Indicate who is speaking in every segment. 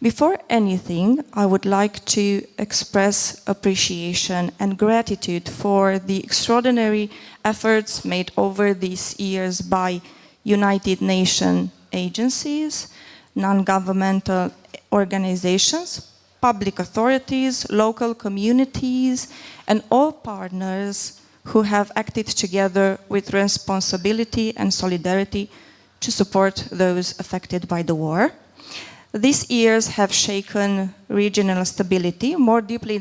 Speaker 1: Before anything, I would like to express appreciation and gratitude for the extraordinary efforts made over these years by United Nations agencies, non-governmental organizations, public authorities, local communities, and all partners who have acted together with responsibility and solidarity to support those affected by the war. These years have shaken regional stability more deeply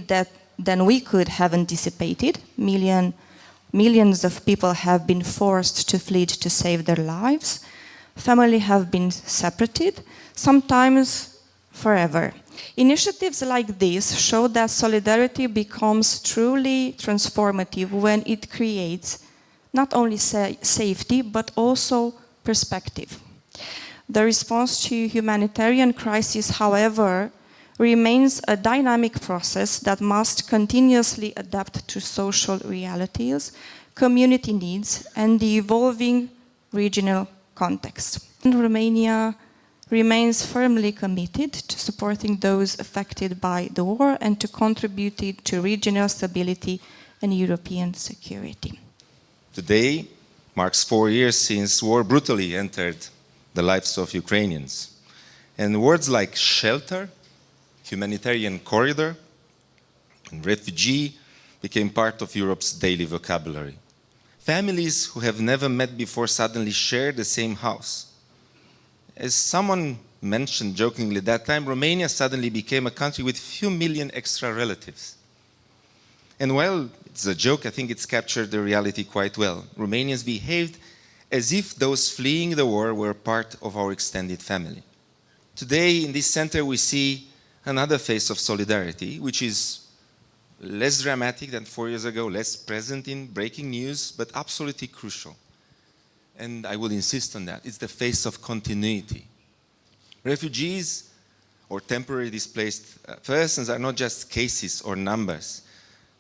Speaker 1: than we could have anticipated. Millions of people have been forced to flee to save their lives. Families have been separated, sometimes forever. Initiatives like this show that solidarity becomes truly transformative when it creates not only safety, but also perspective. The response to humanitarian crisis, however, remains a dynamic process that must continuously adapt to social realities, community needs, and the evolving regional context. And Romania remains firmly committed to supporting those affected by the war and to contributing to regional stability and European security.
Speaker 2: Today marks 4 years since war brutally entered the lives of Ukrainians. And words like shelter, humanitarian corridor, and refugee became part of Europe's daily vocabulary. Families who have never met before suddenly share the same house. As someone mentioned jokingly that time, Romania suddenly became a country with few million extra relatives. And while it's a joke, I think it's captured the reality quite well. Romanians behaved as if those fleeing the war were part of our extended family. Today, in this center, we see another face of solidarity, which is less dramatic than 4 years ago, less present in breaking news, but absolutely crucial. And I will insist on that. It's the face of continuity. Refugees or temporarily displaced persons are not just cases or numbers.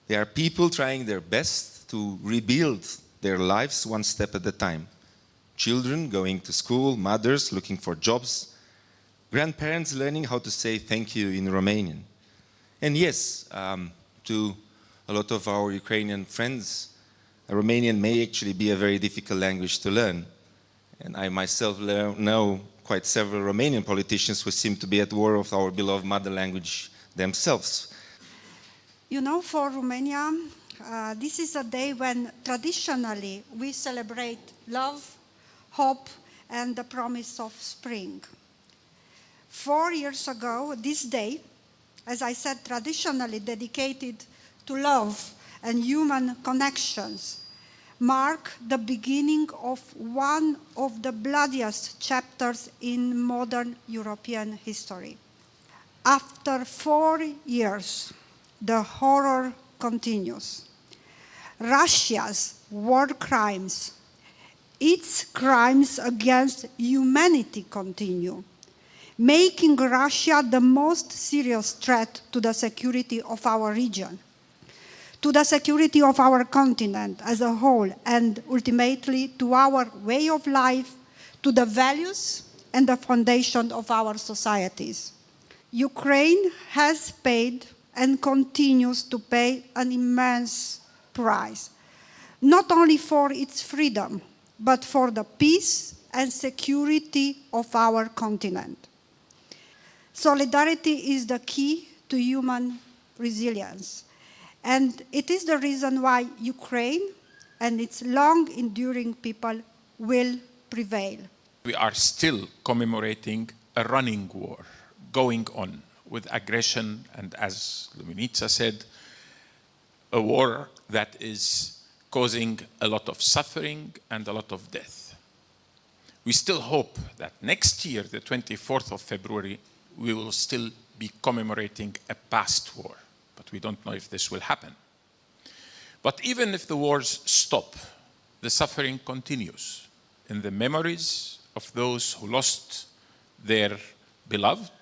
Speaker 2: They are people trying their best to rebuild their lives one step at a time. Children going to school, mothers looking for jobs, grandparents learning how to say thank you in Romanian. And yes, to a lot of our Ukrainian friends, Romanian may actually be a very difficult language to learn. And I myself know quite several Romanian politicians who seem to be at war with our beloved mother language themselves.
Speaker 3: You know, for Romania, this is a day when traditionally we celebrate love, hope, and the promise of spring. 4 years ago, this day, as I said, traditionally dedicated to love and human connections, mark the beginning of one of the bloodiest chapters in modern European history. After 4 years, the horror continues. Russia's war crimes, its crimes against humanity continue, making Russia the most serious threat to the security of our region, to the security of our continent as a whole, and ultimately to our way of life, to the values and the foundation of our societies. Ukraine has paid and continues to pay an immense price, not only for its freedom, but for the peace and security of our continent. Solidarity is the key to human resilience, and it is the reason why Ukraine and its long-enduring people will prevail.
Speaker 4: We are still commemorating a running war going on with aggression, and as Luminica said, a war that is causing a lot of suffering and a lot of death. We still hope that next year, the 24th of February, we will still be commemorating a past war, but we don't know if this will happen. But even if the wars stop, the suffering continues in the memories of those who lost their beloved,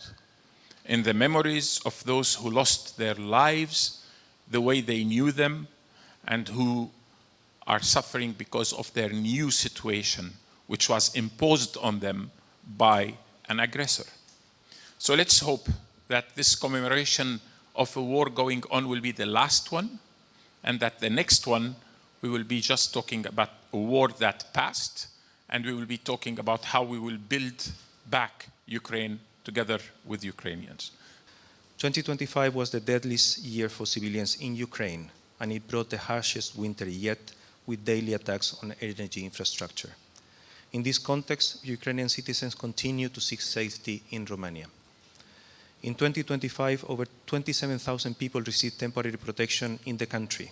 Speaker 4: in the memories of those who lost their lives the way they knew them, and who are suffering because of their new situation, which was imposed on them by an aggressor. So let's hope that this commemoration of a war going on will be the last one, and that the next one we will be just talking about a war that passed, and we will be talking about how we will build back Ukraine together with Ukrainians.
Speaker 5: 2025 was the deadliest year for civilians in Ukraine, and it brought the harshest winter yet, with daily attacks on energy infrastructure. In this context, Ukrainian citizens continue to seek safety in Romania. In 2025, over 27,000 people received temporary protection in the country,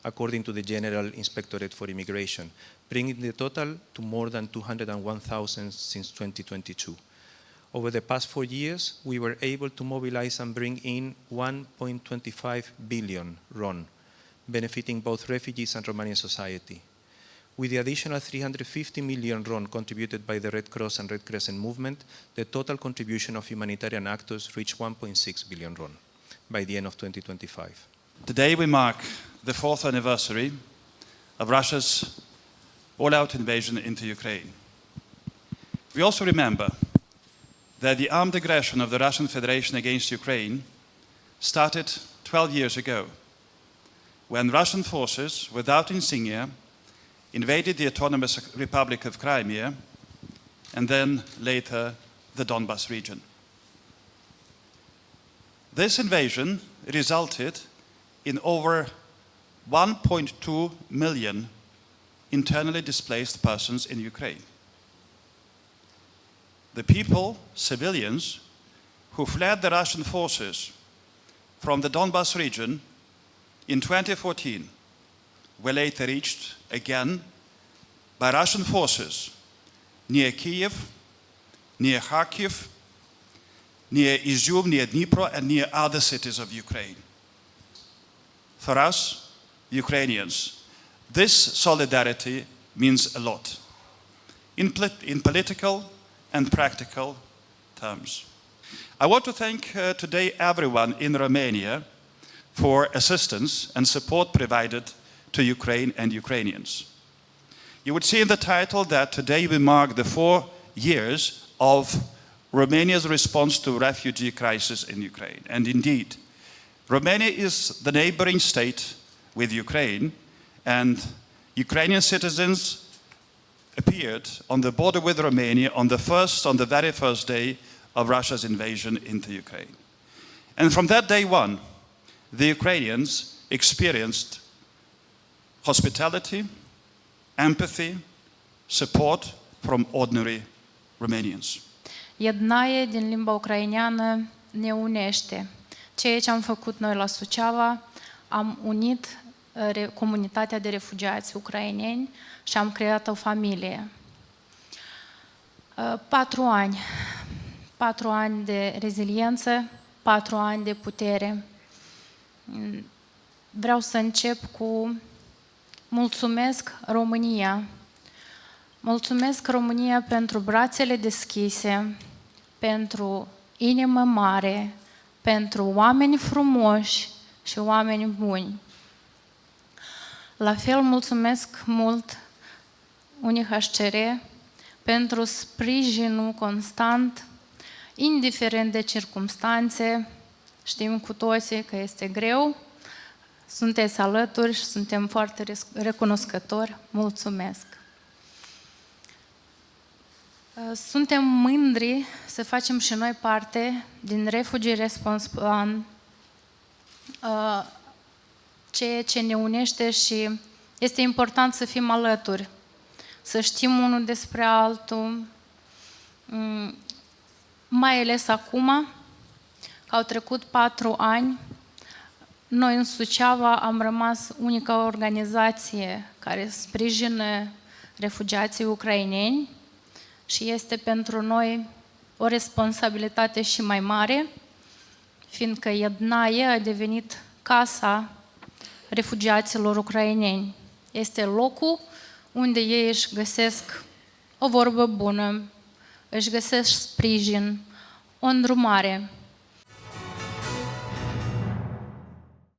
Speaker 5: according to the General Inspectorate for Immigration, bringing the total to more than 201,000 since 2022. Over the past 4 years, we were able to mobilize and bring in 1.25 billion RON, benefiting both refugees and Romanian society. With the additional 350 million RON contributed by the Red Cross and Red Crescent movement, the total contribution of humanitarian actors reached 1.6 billion RON by the end of 2025.
Speaker 6: Today we mark the 4th anniversary of Russia's all-out invasion into Ukraine. We also remember that the armed aggression of the Russian Federation against Ukraine started 12 years ago, when Russian forces, without insignia, invaded the autonomous Republic of Crimea and then later the Donbas region. This invasion resulted in over 1.2 million internally displaced persons in Ukraine. The people, civilians, who fled the Russian forces from the Donbas region in 2014 were later reached again by Russian forces near Kiev, near Kharkiv, near Izum, near Dnipro, and near other cities of Ukraine. For us, Ukrainians, this solidarity means a lot in political and practical terms. I want to thank today everyone in Romania for assistance and support provided to Ukraine and Ukrainians. You would see in the title that today we mark the 4 years of Romania's response to refugee crisis in Ukraine. And indeed, Romania is the neighboring state with Ukraine, and Ukrainian citizens appeared on the border with Romania on the very first day of Russia's invasion into Ukraine. And from that day on, the Ukrainians experienced hospitality, empathy, support from ordinary Romanians.
Speaker 7: Jednaje din limba ucraineană ne unește. Ceea ce am făcut noi la Suceava, am unit comunitatea de refugiați ucraineni și am creat o familie. 4 ani. 4 ani de reziliență, 4 ani de putere. Vreau să încep cu mulțumesc România. Mulțumesc România pentru brațele deschise, pentru inimă mare, pentru oameni frumoși și oameni buni. La fel mulțumesc mult UNHCR pentru sprijinul constant, indiferent de circumstanțe. Știm cu toții că este greu, sunteți alături și suntem foarte recunoscători. Mulțumesc! Suntem mândri să facem și noi parte din Refugee Response Plan, ceea ce ne unește și este important să fim alături, să știm unul despre altul, mai ales acum, că au trecut 4 ani, noi în Suceava am rămas unica organizație care sprijină refugiații ucraineni și este pentru noi o responsabilitate și mai mare, fiindcă Jednaje a devenit casa refugiaților ucraineni. Este locul unde ei își găsesc o vorbă bună, își găsesc sprijin, o îndrumare.